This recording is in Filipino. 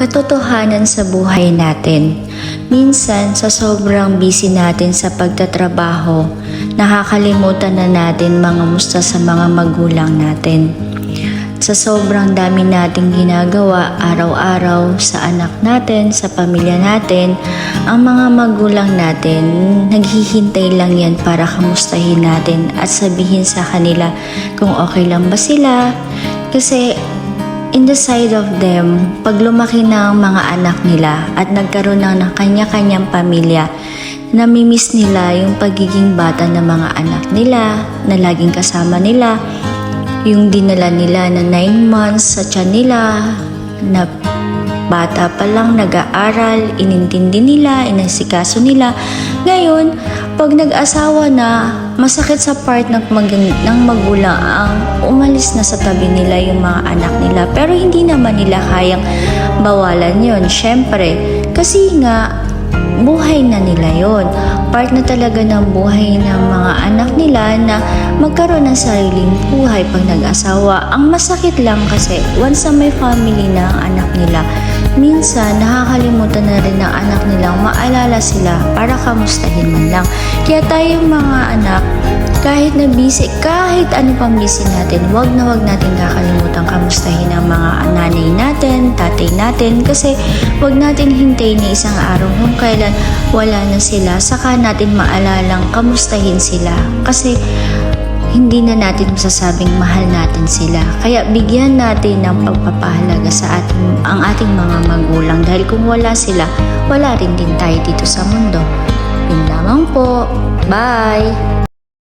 Katotohanan sa buhay natin. Minsan, sa sobrang busy natin sa pagtatrabaho, nakakalimutan na natin mga musta sa mga magulang natin. Sa sobrang dami nating ginagawa araw-araw sa anak natin, sa pamilya natin, ang mga magulang natin, naghihintay lang yan para kamustahin natin at sabihin sa kanila kung okay lang ba sila. Kasi in the side of them, pag lumaki na ang mga anak nila at nagkaroon na ng kanya-kanyang pamilya, namimiss nila yung pagiging bata ng mga anak nila, na laging kasama nila, yung dinala nila na 9 months sa tiyan nila, na bata pa lang nag-aaral, inintindi nila, inasikaso nila. Ngayon, pag nag-asawa na, masakit sa part ng magulang ang umalis na sa tabi nila yung mga anak nila. Pero hindi naman nila kayang bawalan yon, syempre. Kasi nga, buhay na nila yon. Part na talaga ng buhay ng mga anak nila na magkaroon ng sariling buhay pag nag-asawa. Ang masakit lang kasi once na may family na ang anak nila, minsan nakakalimutan na rin ng anak nilang maalala sila para kamustahin man lang. Kaya tayong mga anak, kahit na busy, kahit ano pang busy natin, wag natin kakalimutan kamustahin ang mga nanay natin, tatay natin, kasi wag natin hintayin na isang araw kung kailan wala na sila, saka natin maalalang kamustahin sila. Kasi hindi na natin masasabing mahal natin sila. Kaya bigyan natin ng pagpapahalaga sa ang ating mga magulang, dahil kung wala sila, wala rin din tayo dito sa mundo. Yun lamang po. Bye!